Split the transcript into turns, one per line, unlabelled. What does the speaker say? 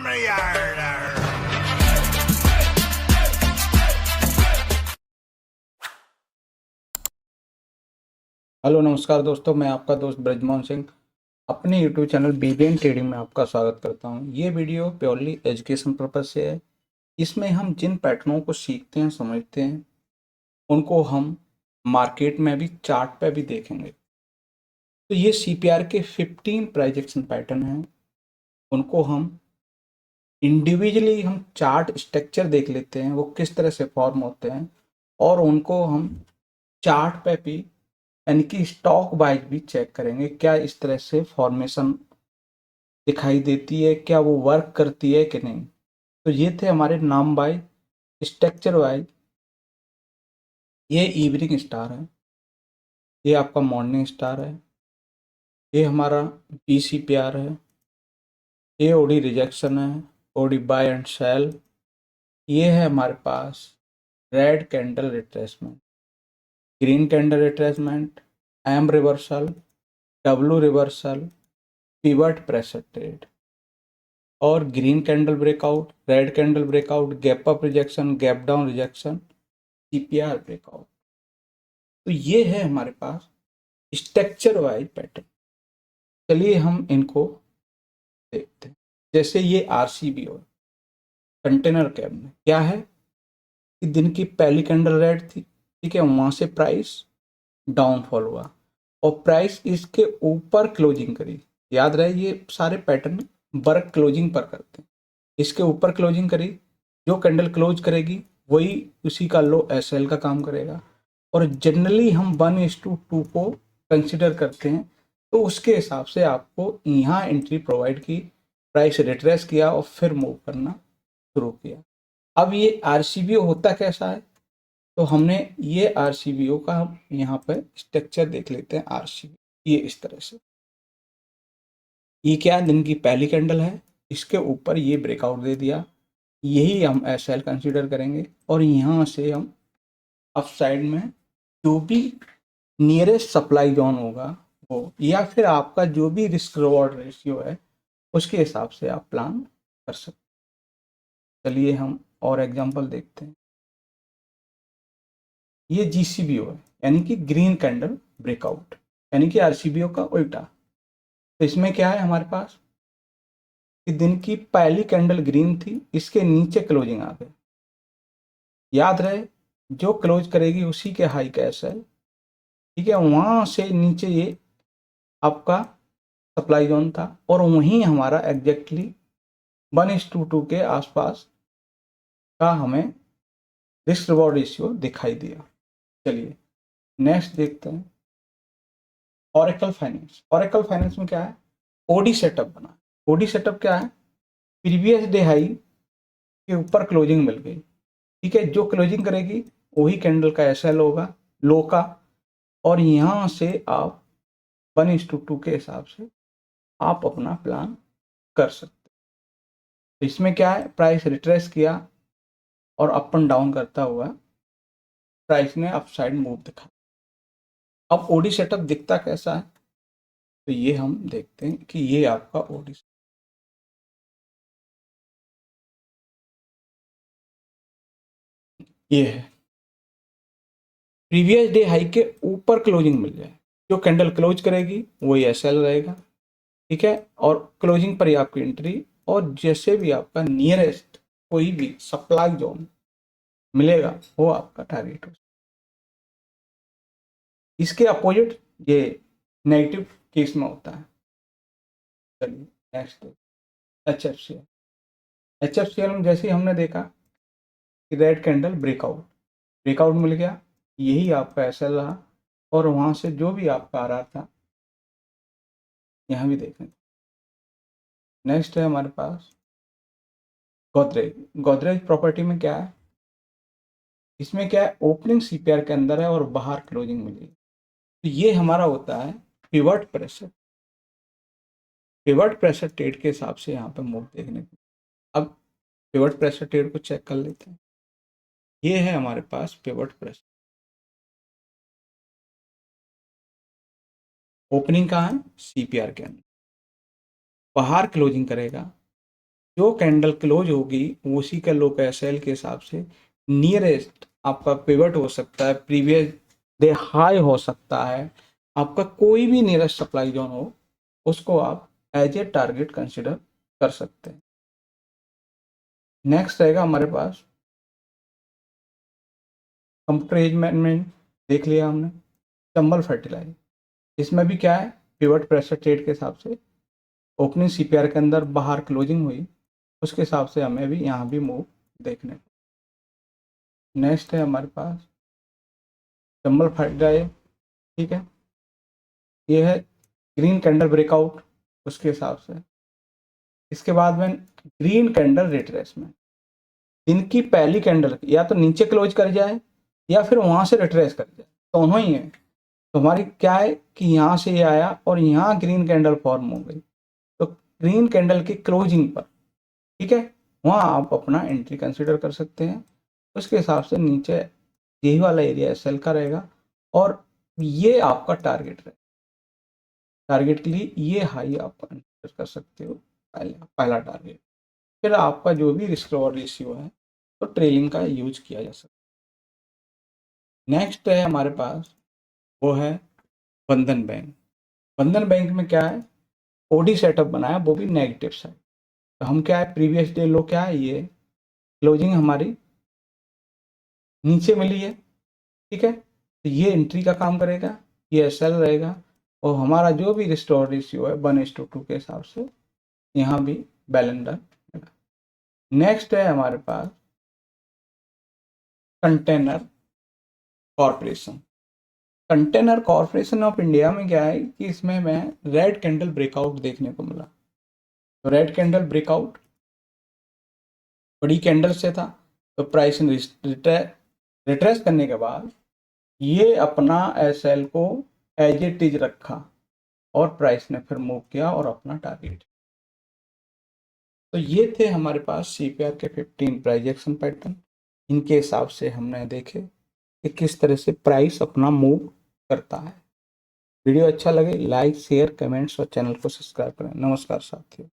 Hello नमस्कार दोस्तों, मैं आपका दोस्त ब्रजमोहन सिंह अपने यूट्यूब चैनल बीबीएन ट्रेडिंग में आपका स्वागत करता हूं। ये वीडियो प्योरली एजुकेशन पर्पज से है। इसमें हम जिन पैटर्नों को सीखते हैं, समझते हैं, उनको हम मार्केट में भी चार्ट पे भी देखेंगे। तो ये सीपीआर के 15 प्राइस एक्शन पैटर्न हैं। उनको हम इंडिविजुअली हम चार्ट स्ट्रक्चर देख लेते हैं, वो किस तरह से फॉर्म होते हैं, और उनको हम चार्ट पे भी यानी कि स्टॉक वाइज भी चेक करेंगे, क्या इस तरह से फॉर्मेशन दिखाई देती है, क्या वो वर्क करती है कि नहीं। तो ये थे हमारे नाम वाइज, स्ट्रक्चर वाइज। ये इवनिंग स्टार है, ये आपका मॉर्निंग स्टार है, ये हमारा पीसीपीआर है, ये ओडी रिजेक्शन है, ओडी बाय एंड सेल। ये है हमारे पास red candle retracement, green candle retracement, M reversal, W reversal, pivot pressure trade, और green candle breakout, red candle breakout, gap up rejection, gap down rejection, CPR breakout. तो ये है हमारे पास structure wise pattern. चलिए हम इनको देखते हैं। जैसे ये आरसीबीओ कंटेनर कैप में क्या है कि दिन की पहली कैंडल रेड थी, ठीक है, वहां से प्राइस डाउनफॉल हुआ और प्राइस इसके ऊपर क्लोजिंग करी। याद रहे ये सारे पैटर्न वर्क क्लोजिंग पर करते हैं। इसके ऊपर क्लोजिंग करी, जो कैंडल क्लोज करेगी वही उसी का लो एसएल का काम करेगा। और जनरली हम 1:2 को कंसिडर करते हैं, तो उसके हिसाब से आपको यहाँ एंट्री प्रोवाइड की, प्राइस रिट्रेस किया और फिर मूव करना शुरू किया। अब ये आरसीबीओ होता कैसा है, तो हमने ये आरसीबीओ का हम यहाँ पर स्ट्रक्चर देख लेते हैं। आरसीबी ये इस तरह से, ये क्या दिन की पहली कैंडल है, इसके ऊपर ये ब्रेकआउट दे दिया, यही हम एसएल कंसीडर करेंगे। और यहाँ से हम अप साइड में जो भी नियरेस्ट सप्लाई जोन होगा वो, या फिर आपका जो भी रिस्क रिवॉर्ड रेशियो है उसके हिसाब से आप प्लान कर सकते हैं। चलिए हम और एग्जांपल देखते हैं। ये जीसीबीओ है, यानी कि ग्रीन कैंडल ब्रेकआउट, यानी कि आरसीबीओ का उल्टा। तो इसमें क्या है हमारे पास कि दिन की पहली कैंडल ग्रीन थी, इसके नीचे क्लोजिंग आ गई। याद रहे जो क्लोज करेगी उसी के हाई का एसएल, ठीक है, वहां से नीचे ये आपका सप्लाई जोन था, और वहीं हमारा एग्जैक्टली 1:2 के आसपास का हमें रिस्क रिवॉर्ड रेशियो दिखाई दिया। चलिए नेक्स्ट देखते हैं ओरेकल फाइनेंस। ओरेकल फाइनेंस में क्या है, ओडी सेटअप बना। ओडी सेटअप क्या है, प्रीवियस डे हाई के ऊपर क्लोजिंग मिल गई, ठीक है, जो क्लोजिंग करेगी वही कैंडल का एसएल होगा लो का, और यहाँ से आप 1:2 के हिसाब से आप अपना प्लान कर सकते हैं। तो इसमें क्या है, प्राइस रिट्रेस किया और अप एंड डाउन करता हुआ प्राइस ने अपसाइड मूव दिखा। अब ओडी सेटअप दिखता कैसा है, तो ये हम देखते हैं कि ये आपका ओडी ये है, प्रीवियस डे हाई के ऊपर क्लोजिंग मिल जाए, जो कैंडल क्लोज करेगी वही एसएल रहेगा, ठीक है, और क्लोजिंग पर ही आपकी एंट्री, और जैसे भी आपका नियरेस्ट कोई भी सप्लाई जोन मिलेगा वो आपका टारगेट हो। इसके अपोजिट ये नेगेटिव केस में होता है। चलिए next H F C L. H F C L में जैसे ही हमने देखा कि रेड कैंडल ब्रेकआउट ब्रेकआउट मिल गया, यही आपका एस एल रहा, और वहाँ से जो भी आपका आ रहा था यहाँ भी देखें। नेक्स्ट है हमारे पास गोदरेज। गोदरेज प्रॉपर्टी में क्या है, इसमें क्या है, ओपनिंग सीपीआर के अंदर है और बाहर क्लोजिंग मिली। तो ये हमारा होता है pivot pressure. Pivot pressure trade के हिसाब से यहाँ पे मूव देखने को। अब पिवट प्रेशर ट्रेड को चेक कर लेते हैं। ये है हमारे पास पिवट प्रेशर, ओपनिंग कहाँ है, सीपीआर के अंदर, बाहर क्लोजिंग करेगा, जो कैंडल क्लोज होगी उसी के लो पे एसएल के हिसाब से नियरेस्ट आपका पिवट हो सकता है, प्रीवियस डे हाई हो सकता है, आपका कोई भी नियरेस्ट सप्लाई जोन हो उसको आप एज ए टारगेट कंसिडर कर सकते हैं। नेक्स्ट रहेगा हमारे पास कंप्यूटर एज मैनेजमेंट, देख लिया हमने। चंबल फर्टिलाइजर, इसमें भी क्या है, पिवट प्रेशर ट्रेड के हिसाब से ओपनिंग सीपीआर के अंदर बाहर क्लोजिंग हुई उसके हिसाब से हमें भी यहाँ भी मूव देखने को। नेक्स्ट है हमारे पास चंबल फर्टिलाइजर, ठीक है, ये है ग्रीन कैंडल ब्रेकआउट उसके हिसाब से। इसके बाद में ग्रीन कैंडल रिट्रेसमेंट, इनकी पहली कैंडल या तो नीचे क्लोज कर जाए या फिर वहां से रिट्रेस कर जाए, दोनों ही है। तो हमारी क्या है कि यहाँ से ये आया और यहाँ ग्रीन कैंडल फॉर्म हो गई, तो ग्रीन कैंडल की क्लोजिंग पर, ठीक है, वहाँ आप अपना एंट्री कंसिडर कर सकते हैं। उसके हिसाब से नीचे यही वाला एरिया सेल का रहेगा और ये आपका टारगेट रहेगा। टारगेट के लिए ये हाई आप कंसिडर कर सकते हो, पहला टारगेट। फिर आपका जो भी रिस्क और रेशियो है तो ट्रेलिंग का यूज किया जा सकता है। नेक्स्ट है हमारे पास, वो है बंधन बैंक। बंधन बैंक में क्या है, ओडी सेटअप बनाया, वो भी नेगेटिव साइड। तो हम क्या है, प्रीवियस डे लो क्या है, ये क्लोजिंग हमारी नीचे मिली है, ठीक है, तो ये एंट्री का काम करेगा, ये एसएल रहेगा और हमारा जो भी रिस्टोर रेशियो है 1:2 के हिसाब से यहाँ भी बैलेंस डन। नेक्स्ट है हमारे पास container corporation. Container corporation of India में क्या है कि इसमें मैं रेड कैंडल ब्रेकआउट देखने को मिला। तो रेड कैंडल ब्रेकआउट बड़ी कैंडल से था, तो प्राइस रिट्रेस करने के बाद ये अपना एसएल को एज इट इज रखा और प्राइस ने फिर मूव किया और अपना टारगेट। तो ये थे हमारे पास सीपीआर के 15 प्राइस एक्शन पैटर्न। इनके हिसाब से हमने देखे कि किस तरह से प्राइस अपना मूव करता है। वीडियो अच्छा लगे लाइक शेयर कमेंट्स और चैनल को सब्सक्राइब करें। नमस्कार साथियों।